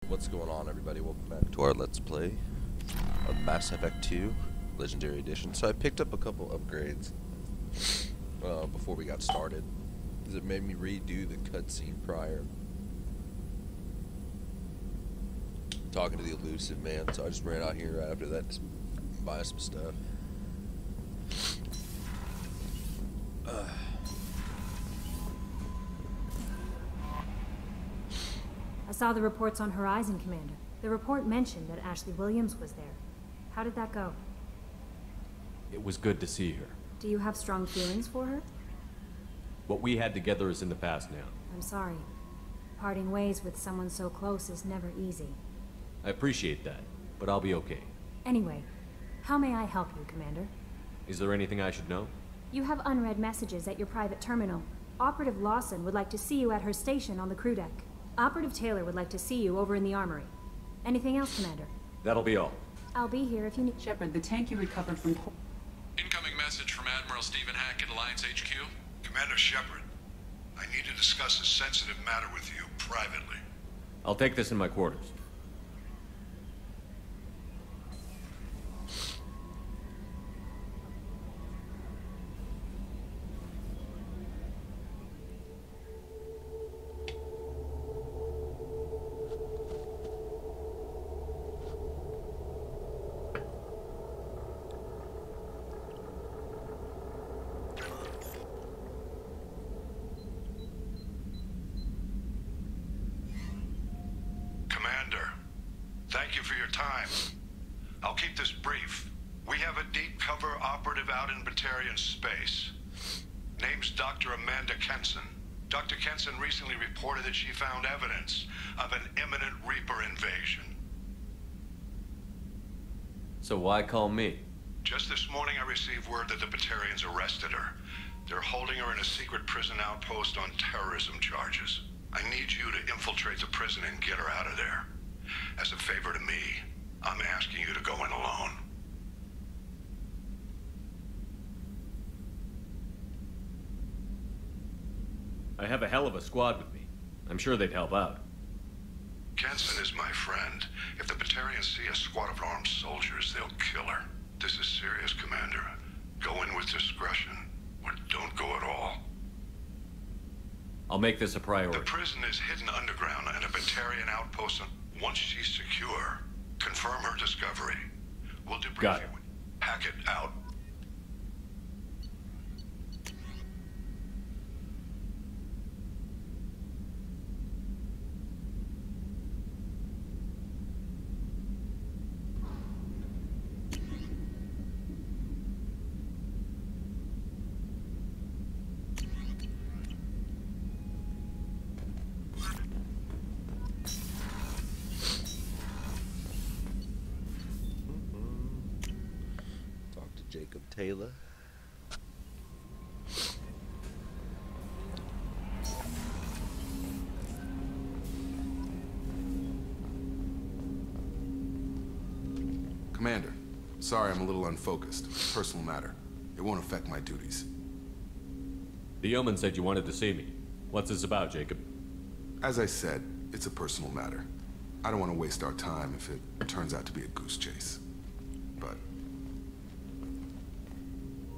What's going on, everybody? Welcome back to our Let's Play of Mass Effect 2 Legendary Edition. So I picked up a couple upgrades before we got started, because it made me redo the cutscene prior. Talking to the Elusive Man, so I just ran out here right after that to buy some stuff. I saw the reports on Horizon, Commander. The report mentioned that Ashley Williams was there. How did that go? It was good to see her. Do you have strong feelings for her? What we had together is in the past now. I'm sorry. Parting ways with someone so close is never easy. I appreciate that, but I'll be okay. Anyway, how may I help you, Commander? Is there anything I should know? You have unread messages at your private terminal. Operative Lawson would like to see you at her station on the crew deck. Operative Taylor would like to see you over in the armory. Anything else, Commander? That'll be all. I'll be here if you need— Shepard, the tank you recovered from... Incoming message from Admiral Stephen Hackett, Alliance HQ. Commander Shepard, I need to discuss a sensitive matter with you privately. I'll take this in my quarters. Commander, thank you for your time. I'll keep this brief. We have a deep cover operative out in Batarian space. Name's Dr. Amanda Kenson. Dr. Kenson recently reported that she found evidence of an imminent Reaper invasion. So why call me? Just this morning I received word that the Batarians arrested her. They're holding her in a secret prison outpost on terrorism charges. I need you to infiltrate the prison and get her out of there. As a favor to me, I'm asking you to go in alone. I have a hell of a squad with me. I'm sure they'd help out. Kenson is my friend. If the Batarians see a squad of armed soldiers, they'll kill her. This is serious, Commander. Go in with discretion, or don't go at all. I'll make this a The priority. prison is hidden underground and a Batarian outpost. Once she's secure, confirm her discovery. We'll debrief Got you. it. Hackett out. Talk to Jacob Taylor. Commander, sorry I'm a little unfocused. Personal matter. It won't affect my duties. The yeoman said you wanted to see me. What's this about, Jacob? As I said, it's a personal matter. I don't want to waste our time if it turns out to be a goose chase. But...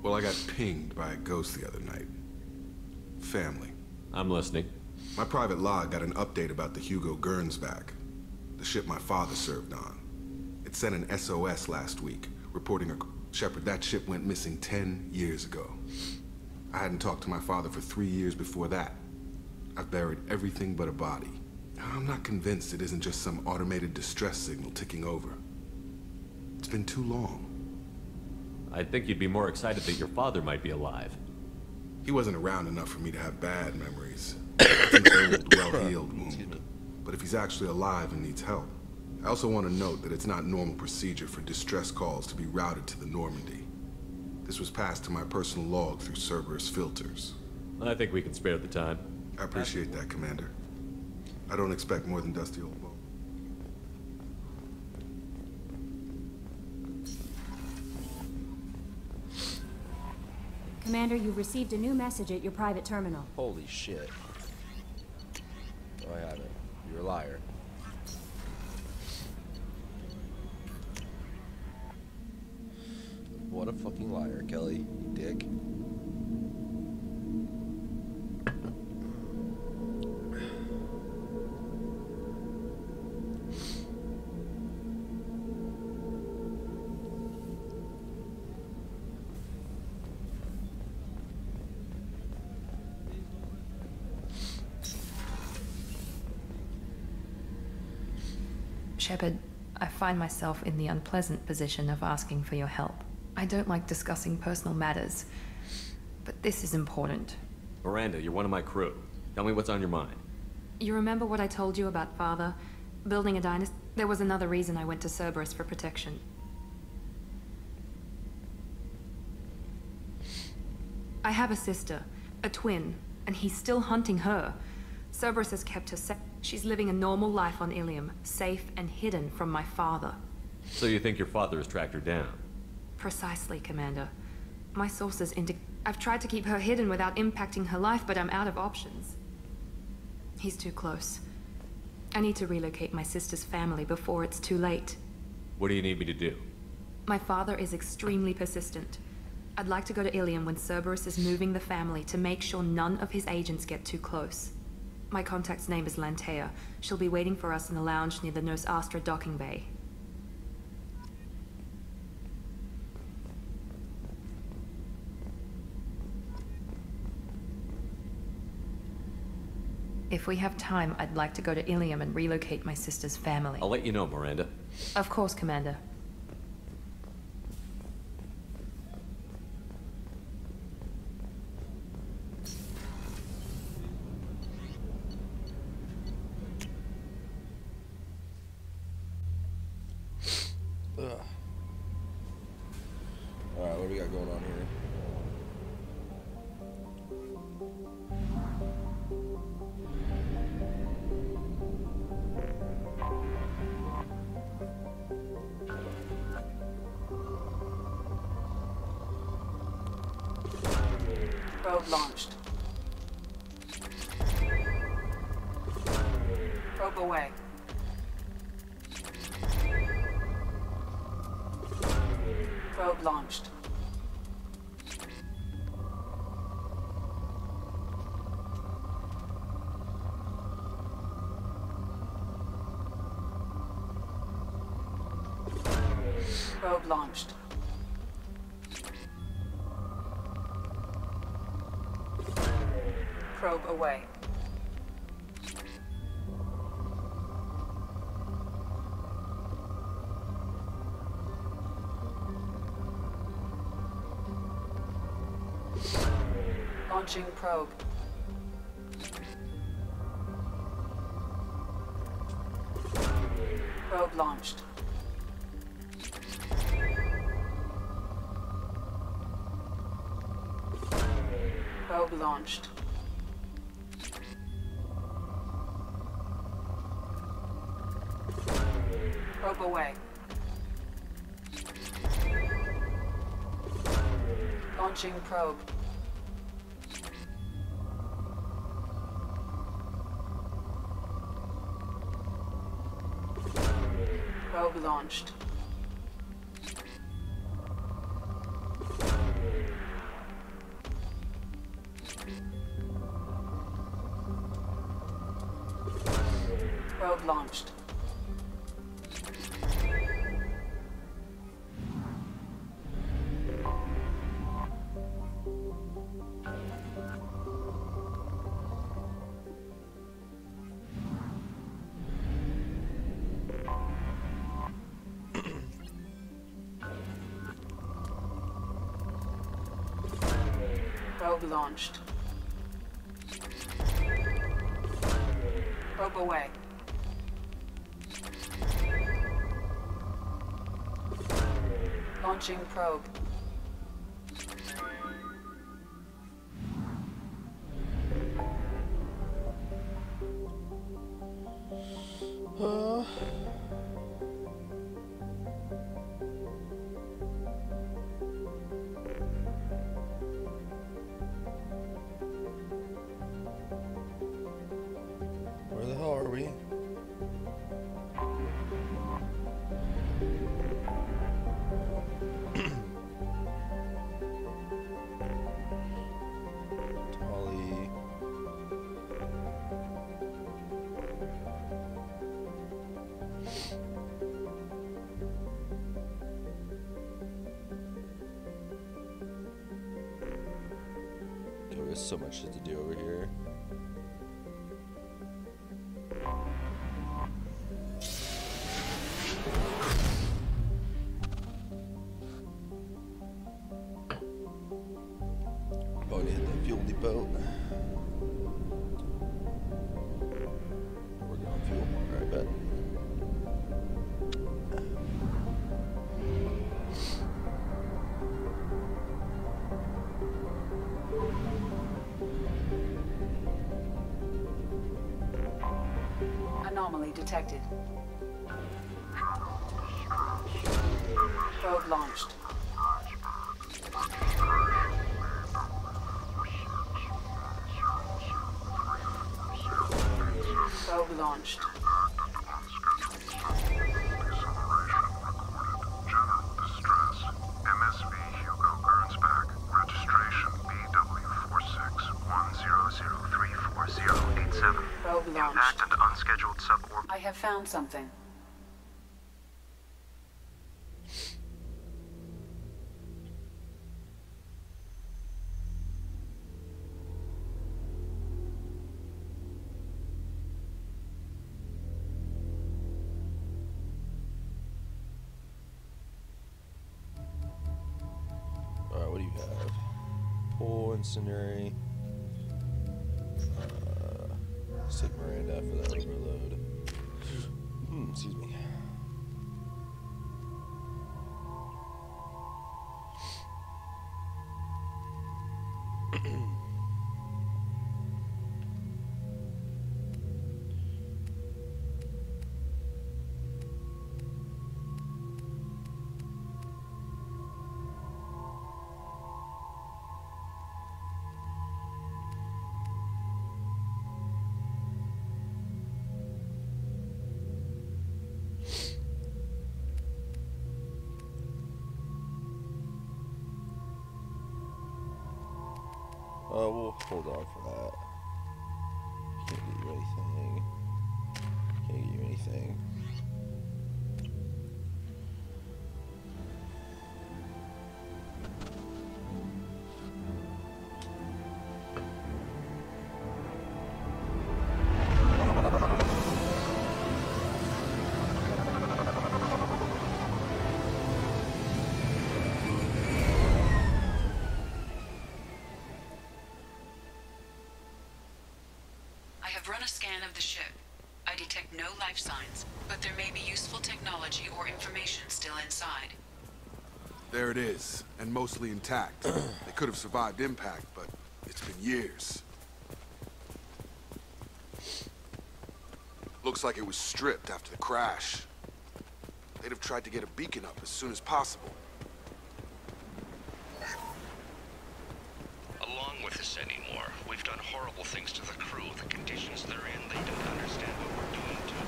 well, I got pinged by a ghost the other night. Family. I'm listening. My private log got an update about the Hugo Gernsback, the ship my father served on. It sent an SOS last week, reporting a... Shepard, that ship went missing 10 years ago. I hadn't talked to my father for 3 years before that. I've buried everything but a body. I'm not convinced it isn't just some automated distress signal ticking over. It's been too long. I'd think you'd be more excited that your father might be alive. He wasn't around enough for me to have bad memories. It's an old, well-healed wound. But if he's actually alive and needs help, I also want to note that it's not normal procedure for distress calls to be routed to the Normandy. This was passed to my personal log through Cerberus filters. I think we can spare the time. I appreciate that, Commander. I don't expect more than dusty old bones. Commander, you've received a new message at your private terminal. Holy shit. Oh, I have it. You're a liar. fucking liar, Kelly, you dick. Shepard, I find myself in the unpleasant position of asking for your help. I don't like discussing personal matters, but this is important. Miranda, you're one of my crew. Tell me what's on your mind. You remember what I told you about Father? Building a dynasty? There was another reason I went to Cerberus for protection. I have a sister, a twin, and he's still hunting her. Cerberus has kept her safe. She's living a normal life on Ilium, safe and hidden from my father. So you think your father has tracked her down? Precisely, Commander. My sources indicate I've tried to keep her hidden without impacting her life, but I'm out of options. He's too close. I need to relocate my sister's family before it's too late. What do you need me to do? My father is extremely persistent. I'd like to go to Ilium when Cerberus is moving the family to make sure none of his agents get too close. My contact's name is Lantea. She'll be waiting for us in the lounge near the Nurse Astra docking bay. If we have time, I'd like to go to Ilium and relocate my sister's family. I'll let you know, Miranda. Of course, Commander. Alright, what do we got going on here? Probe launched. Probe away. Probe launched. Probe launched. Probe away. Launching probe. Probe launched. Probe launched. Probe away. Launching probe. Probe launched. Probe launched. Probe launched. Probe away. Launching probe. Where the hell are we? so much shit to do over here. About to hit the fuel depot. We're going fuel. Alright, bet. Anomaly detected. Probe launched. Probe launched. General distress. MSV Hugo Gernsback. Registration BW4610034087. Probe launched. Impact and unscheduled suborbital. I have found something. Alright, what do you have? Pull incendiary. Stick Miranda for that overload. Excuse me. We'll hold on for that. Can't get you anything. Can't get you anything. I have run a scan of the ship. I detect no life signs, but there may be useful technology or information still inside. There it is, and mostly intact. They could have survived impact, but it's been years. Looks like it was stripped after the crash. They'd have tried to get a beacon up as soon as possible. Along with this anymore. We've done horrible things to the crew. The conditions they're in, they don't understand what we're doing to them.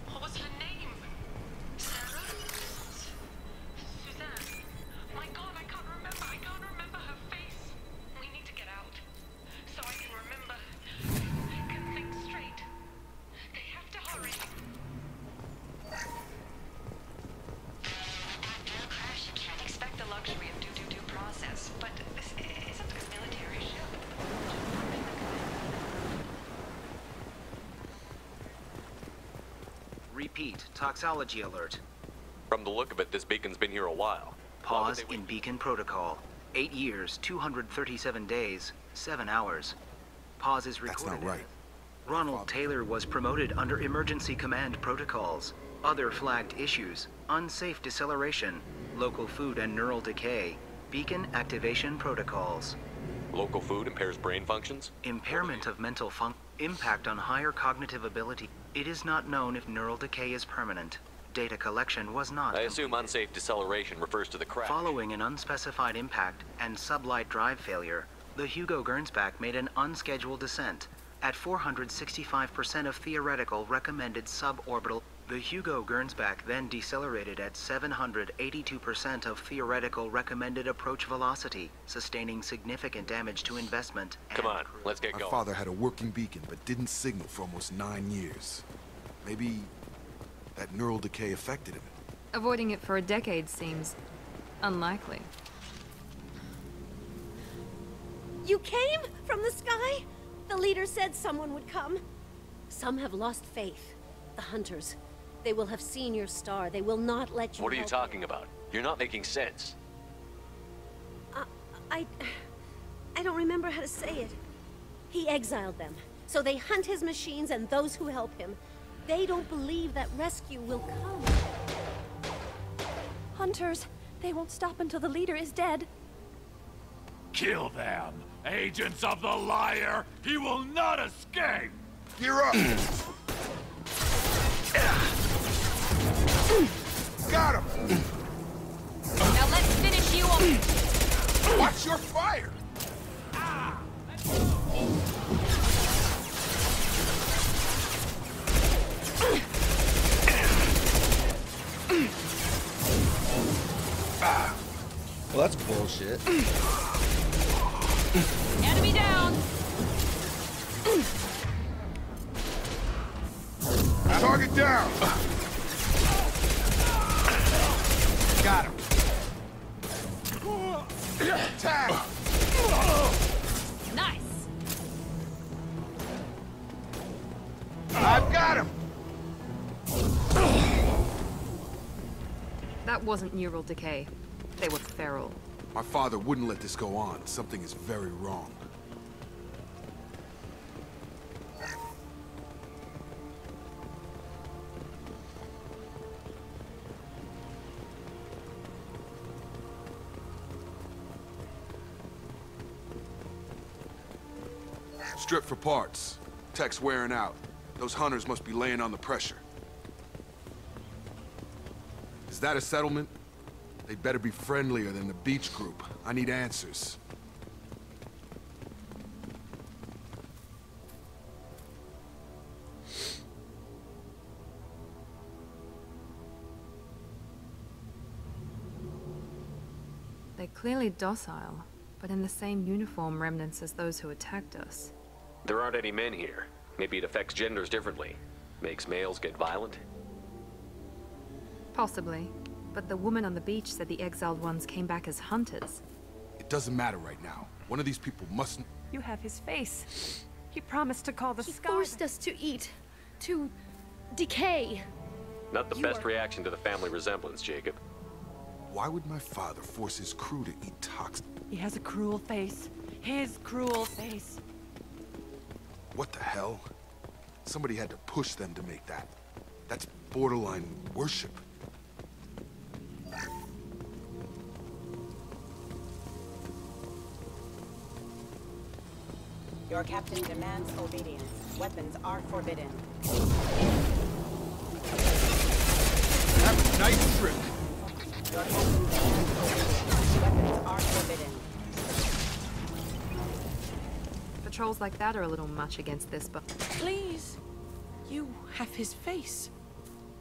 What was her name? Sarah? Suzanne? My God, I can't remember her face. We need to get out. So I can remember. Can think straight. They have to hurry. After a crash, you can't expect the luxury of due process. But this isn't a military ship. Repeat, toxology alert. From the look of it, this beacon's been here a while. Pause in beacon protocol. 8 years, 237 days, 7 hours. Pause is recorded. That's not right. Ronald Taylor was promoted under emergency command protocols. Other flagged issues: unsafe deceleration, local food and neural decay, beacon activation protocols. Local food impairs brain functions? Impairment of mental impact on higher cognitive ability. It is not known if neural decay is permanent. Data collection was not. I assume unsafe deceleration refers to the crash. Following an unspecified impact and sublight drive failure, the Hugo Gernsback made an unscheduled descent at 465% of theoretical recommended suborbital. The Hugo Gernsback then decelerated at 782% of theoretical recommended approach velocity, sustaining significant damage to investment. Come on, let's get My going. father had a working beacon, but didn't signal for almost 9 years. Maybe that neural decay affected him. Avoiding it for a decade seems unlikely. You came from the sky? The leader said someone would come. Some have lost faith. The hunters. They will have seen your star. They will not let you What are you help talking about? You're not making sense. I don't remember how to say it. He exiled them. So they hunt his machines and those who help him. They don't believe that rescue will come. Hunters. They won't stop until the leader is dead. Kill them! Agents of the liar! He will not escape! You're up! Got him! Now let's finish you off! Watch your fire! Well, that's bullshit. Enemy down! Target down! Got him. Tag! Nice! I've got him! That wasn't neural decay. They were feral. My father wouldn't let this go on. Something is very wrong. Strip for parts. Tech's wearing out. Those hunters must be laying on the pressure. Is that a settlement? They'd better be friendlier than the beach group. I need answers. They're clearly docile, but in the same uniform remnants as those who attacked us. There aren't any men here. Maybe it affects genders differently. Makes males get violent? Possibly. But the woman on the beach said the exiled ones came back as hunters. It doesn't matter right now. One of these people mustn't... You have his face. He promised to call the sky. He forced us to eat. To decay. Not the best reaction to the family resemblance, Jacob. Why would my father force his crew to eat toxin? He has a cruel face. His cruel face. What the hell? Somebody had to push them to make that. That's borderline worship. Your captain demands obedience. Weapons are forbidden. Have a nice trip. Your captain demands obedience. Weapons are forbidden. Patrols like that are a little much against this, but... Please. You have his face.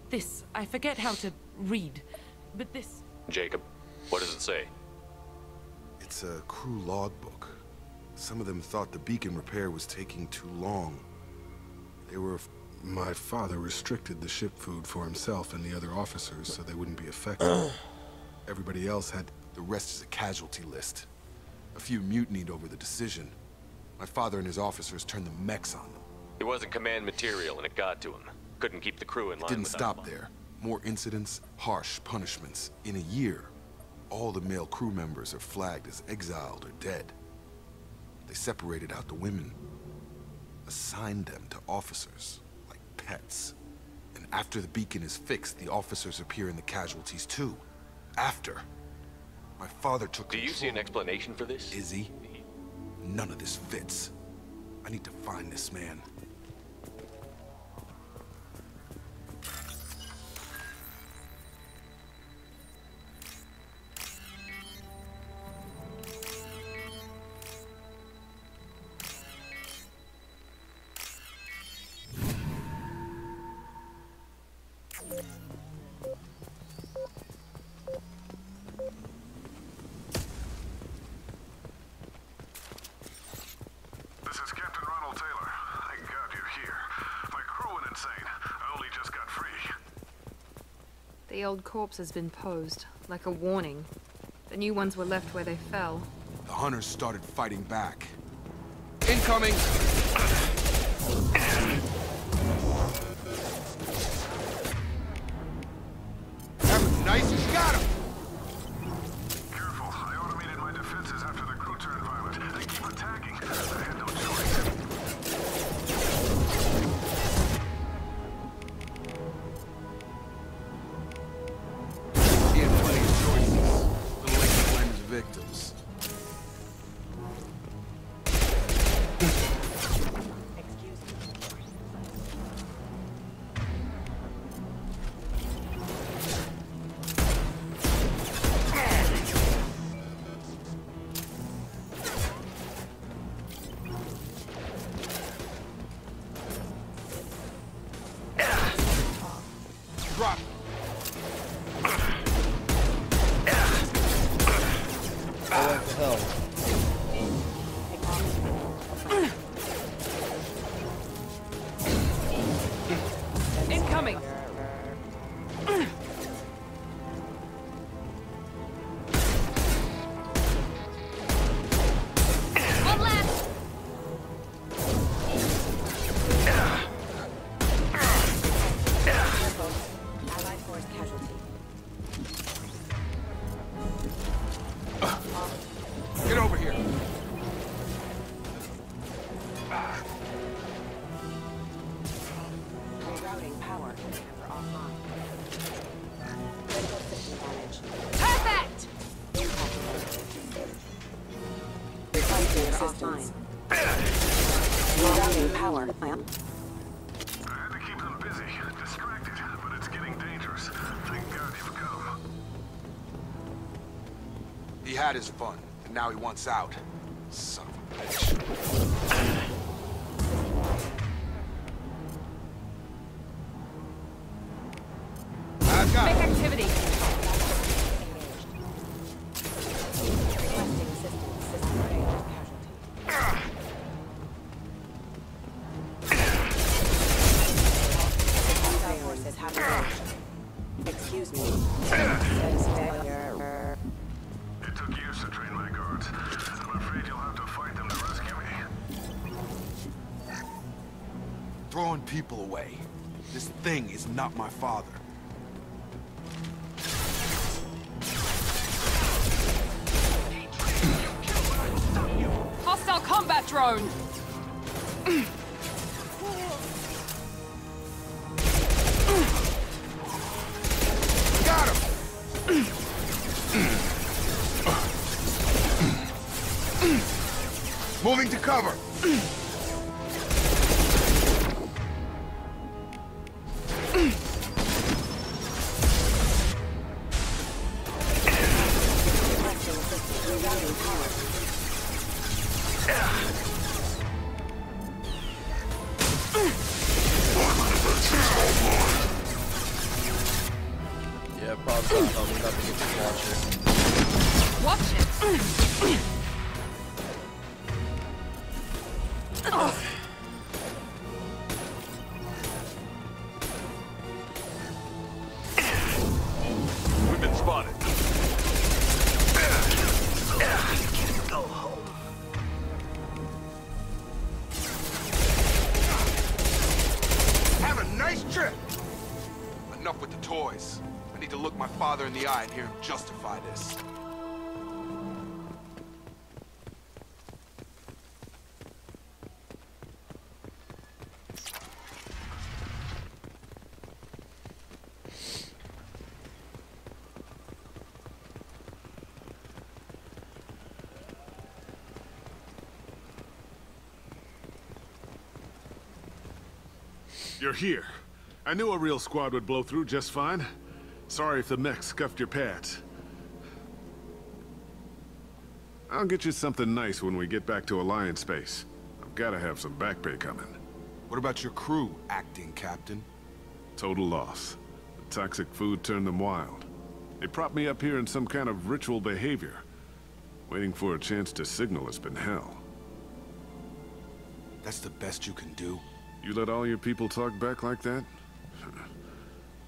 This, I forget how to read, but this... Jacob, what does it say? It's a crew logbook. Some of them thought the beacon repair was taking too long. They were... My father restricted the ship food for himself and the other officers so they wouldn't be affected. Everybody else had... The rest is a casualty list. A few mutinied over the decision. My father and his officers turned the mechs on them. It wasn't command material and it got to him. Couldn't keep the crew in line. It didn't without stop there. More incidents, harsh punishments. In a year, all the male crew members are flagged as exiled or dead. They separated out the women, assigned them to officers, like pets. And after the beacon is fixed, the officers appear in the casualties too. After. My father took control. Do you see an explanation for this? Izzy, none of this fits. I need to find this man. The old corpse has been posed, like a warning. The new ones were left where they fell. The hunters started fighting back. Incoming! That was nice, you got him! Careful, I automated my defenses after the crew turned violent. They keep attacking. I had no choice. He had plenty of choices, but like to blame his victims. Drop. Oh, what the hell? Incoming! One left! Allied force casualty. Get over here. Rerouting power. Camera offline. Critical system damage. Perfect! Rerouting assistance. Rerouting power. I had to keep them busy, distracted, but it's getting dangerous. Thank God you've come. He had his fun, and now he wants out. Son of a bitch. I've got Make him. activity! Requesting assistance. System failed. Casualty. Allied forces have engaged. Excuse me. Status failure. It took years to train my guards. I'm afraid you'll have to fight them to rescue me. Throwing people away. This thing is not my father. Hostile combat drone! Got him! Moving to cover. Requesting assistance. Rerouting power. Yeah, Bob's not helping up to get this launcher. Watch it! We've been spotted. Go home. Have a nice trip. Enough with the toys. I need to look my father in the eye and hear him justify this. You're here. I knew a real squad would blow through just fine. Sorry if the mech scuffed your pads. I'll get you something nice when we get back to Alliance space. I've gotta have some back pay coming. What about your crew, acting captain? Total loss. The toxic food turned them wild. They propped me up here in some kind of ritual behavior. Waiting for a chance to signal has been hell. That's the best you can do? You let all your people talk back like that?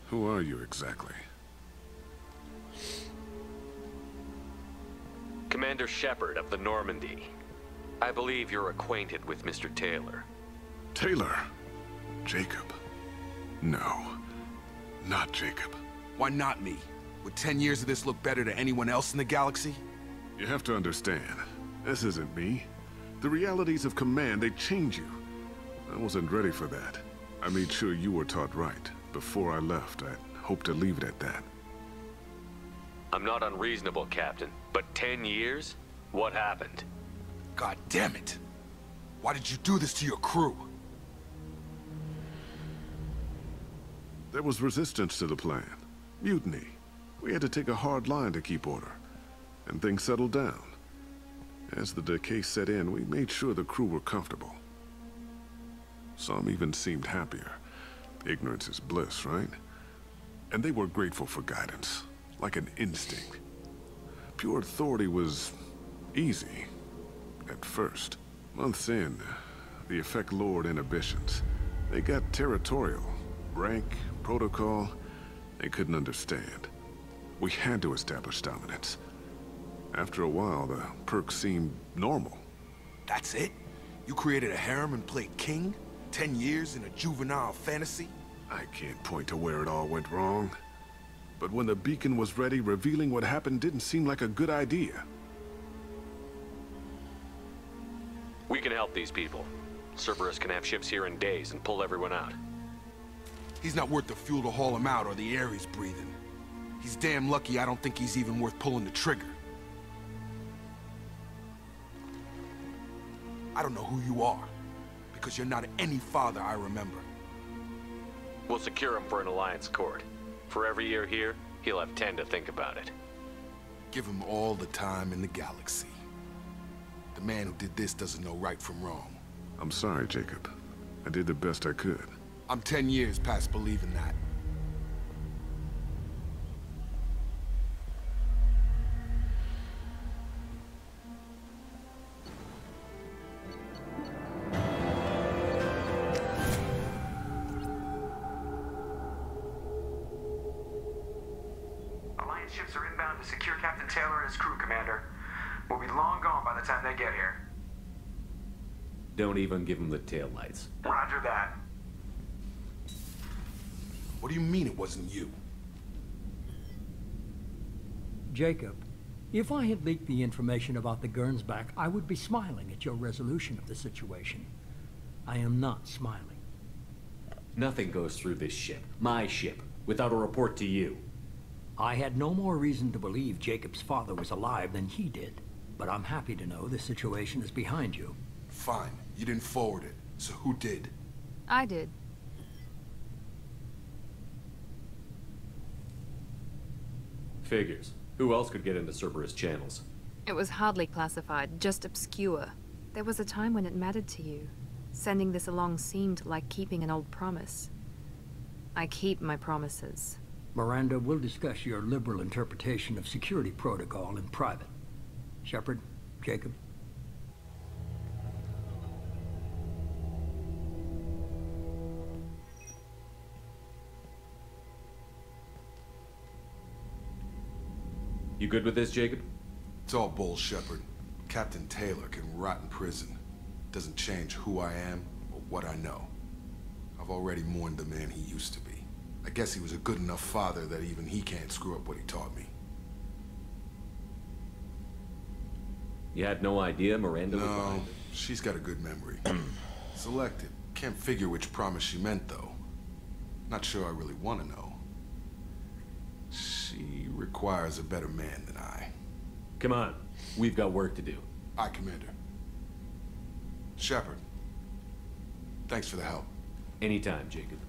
Who are you exactly? Commander Shepard of the Normandy. I believe you're acquainted with Mr. Taylor. Taylor? Jacob? No. Not Jacob. Why not me? Would 10 years of this look better to anyone else in the galaxy? You have to understand, this isn't me. The realities of command, they change you. I wasn't ready for that. I made sure you were taught right. Before I left, I hoped to leave it at that. I'm not unreasonable, Captain, but 10 years? What happened? God damn it! Why did you do this to your crew? There was resistance to the plan. Mutiny. We had to take a hard line to keep order. And things settled down. As the decay set in, we made sure the crew were comfortable. Some even seemed happier. Ignorance is bliss, right? And they were grateful for guidance, like an instinct. Pure authority was easy, at first. Months in, the effect lowered inhibitions. They got territorial. Rank, protocol, they couldn't understand. We had to establish dominance. After a while, the perks seemed normal. That's it? You created a harem and played king? 10 years in a juvenile fantasy? I can't point to where it all went wrong. But when the beacon was ready, revealing what happened didn't seem like a good idea. We can help these people. Cerberus can have ships here in days and pull everyone out. He's not worth the fuel to haul him out or the air he's breathing. He's damn lucky I don't think he's even worth pulling the trigger. I don't know who you are, because you're not any father I remember. We'll secure him for an Alliance court. For every year here, he'll have 10 to think about it. Give him all the time in the galaxy. The man who did this doesn't know right from wrong. I'm sorry, Jacob. I did the best I could. I'm 10 years past believing that. Alliance ships are inbound to secure Captain Taylor and his crew, Commander. We'll be long gone by the time they get here. Don't even give him the taillights. Roger that. What do you mean it wasn't you? Jacob, if I had leaked the information about the Gernsback, I would be smiling at your resolution of the situation. I am not smiling. Nothing goes through this ship, my ship, without a report to you. I had no more reason to believe Jacob's father was alive than he did, but I'm happy to know the situation is behind you. Fine. You didn't forward it, so who did? I did. Figures. Who else could get into Cerberus channels? It was hardly classified, just obscure. There was a time when it mattered to you. Sending this along seemed like keeping an old promise. I keep my promises. Miranda, we'll discuss your liberal interpretation of security protocol in private. Shepard, Jacob. You good with this, Jacob? It's all bull, Shepard. Captain Taylor can rot in prison. Doesn't change who I am or what I know. I've already mourned the man he used to be. I guess he was a good enough father that even he can't screw up what he taught me. You had no idea Miranda was No, behind it? she's got a good memory. Selected. Can't figure which promise she meant, though. Not sure I really want to know. She requires a better man than I. Come on. We've got work to do. Aye, Commander. Shepard. Thanks for the help. Anytime, Jacob.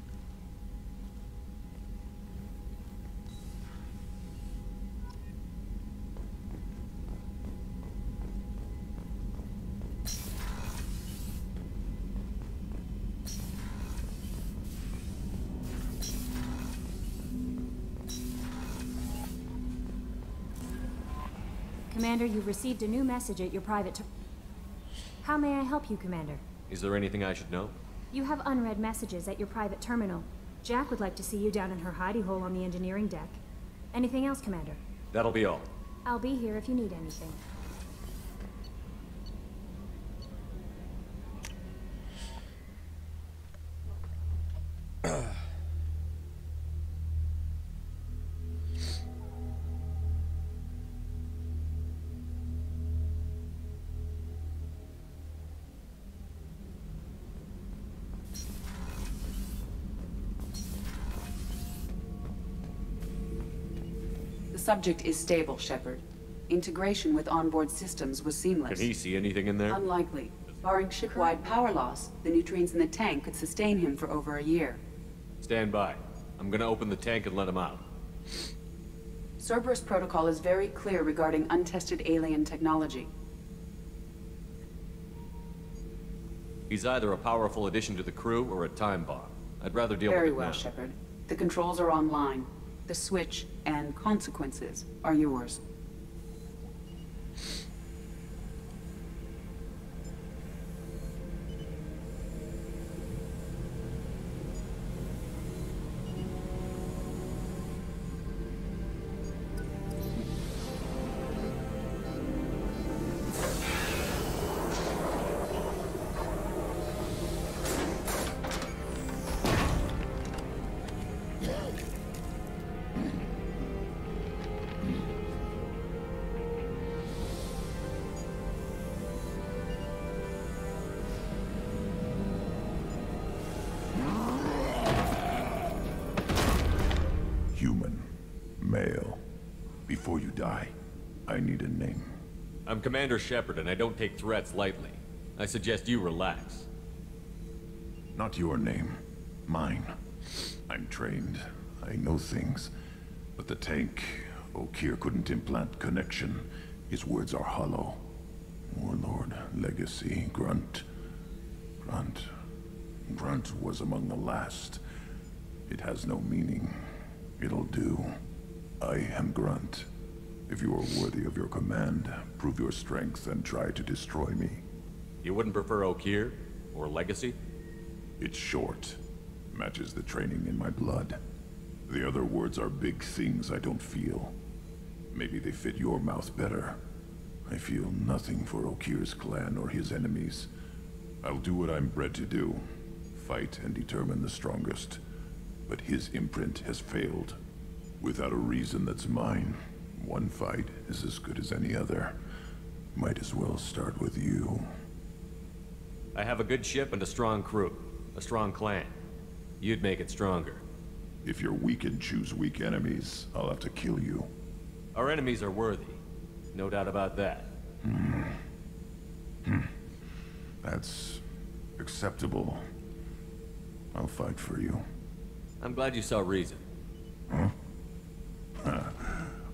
Commander, you've received a new message at your private How may I help you, Commander? Is there anything I should know? You have unread messages at your private terminal. Jack would like to see you down in her hidey hole on the engineering deck. Anything else, Commander? That'll be all. I'll be here if you need anything. The subject is stable, Shepard. Integration with onboard systems was seamless. Can he see anything in there? Unlikely. Barring ship-wide power loss, the nutrients in the tank could sustain him for over a year. Stand by. I'm gonna open the tank and let him out. Cerberus protocol is very clear regarding untested alien technology. He's either a powerful addition to the crew or a time bomb. I'd rather deal Very with it well, now. Shepard. The controls are online. The switch and consequences are yours. Human. Male. Before you die, I need a name. I'm Commander Shepard, and I don't take threats lightly. I suggest you relax. Not your name. Mine. I'm trained. I know things. But the tank, Okeer couldn't implant connection. His words are hollow. Warlord, Legacy, Grunt. Grunt was among the last. It has no meaning. It'll do. I am Grunt. If you are worthy of your command, prove your strength and try to destroy me. You wouldn't prefer Okeer? Or Legacy? It's short. Matches the training in my blood. The other words are big things I don't feel. Maybe they fit your mouth better. I feel nothing for Okeer's clan or his enemies. I'll do what I'm bred to do. Fight and determine the strongest. But his imprint has failed. Without a reason that's mine, one fight is as good as any other. Might as well start with you. I have a good ship and a strong crew. A strong clan. You'd make it stronger. If you're weak and choose weak enemies, I'll have to kill you. Our enemies are worthy. No doubt about that. That's acceptable. I'll fight for you. I'm glad you saw reason. Huh?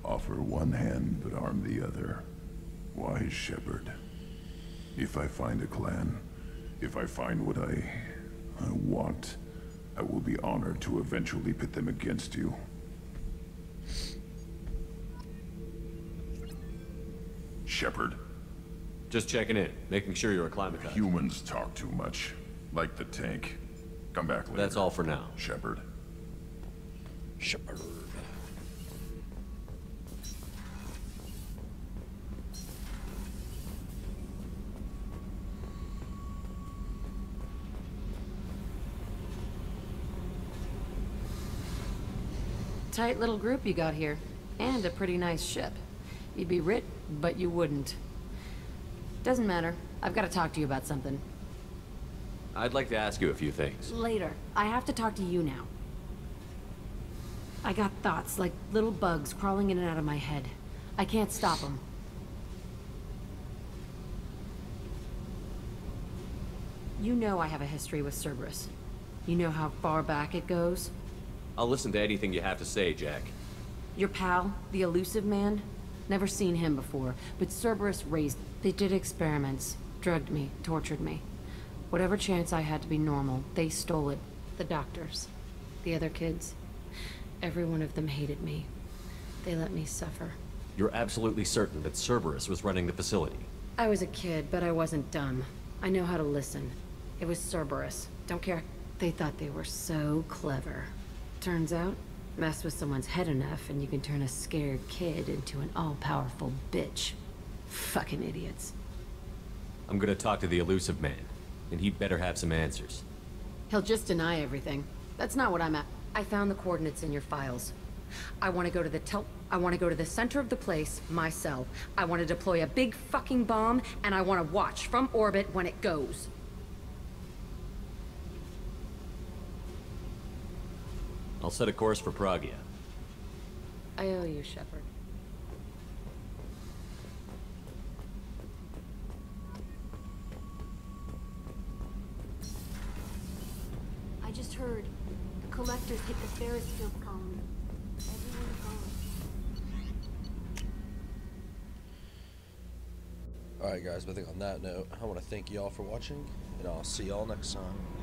Offer one hand, but arm the other. Wise Shepard. If I find a clan, if I find what I want, I will be honored to eventually pit them against you. Shepard. Just checking in, making sure you're acclimatized. Humans talk too much. Like the tank. Come back later. That's all for now. Shepard. Shepard. Tight little group you got here. And a pretty nice ship. You'd be rich, but you wouldn't. Doesn't matter. I've got to talk to you about something. I'd like to ask you a few things. Later. I have to talk to you now. I got thoughts like little bugs crawling in and out of my head. I can't stop them. You know I have a history with Cerberus. You know how far back it goes? I'll listen to anything you have to say, Jack. Your pal, the Elusive Man? Never seen him before, but Cerberus raised... They did experiments, drugged me, tortured me. Whatever chance I had to be normal, they stole it. The doctors. The other kids. Every one of them hated me. They let me suffer. You're absolutely certain that Cerberus was running the facility? I was a kid, but I wasn't dumb. I know how to listen. It was Cerberus. Don't care. They thought they were so clever. Turns out, mess with someone's head enough and you can turn a scared kid into an all-powerful bitch. Fucking idiots. I'm gonna talk to the Elusive Man, and he'd better have some answers. He'll just deny everything. That's not what I'm at. I found the coordinates in your files. I want to go to the center of the place, my cell. I want to deploy a big fucking bomb, and I want to watch from orbit when it goes. I'll set a course for Pragia. I owe you, Shepard. I just heard the collectors hit the Ferris field colony. Everyone's gone. Alright guys, but I think on that note, I want to thank y'all for watching, and I'll see y'all next time.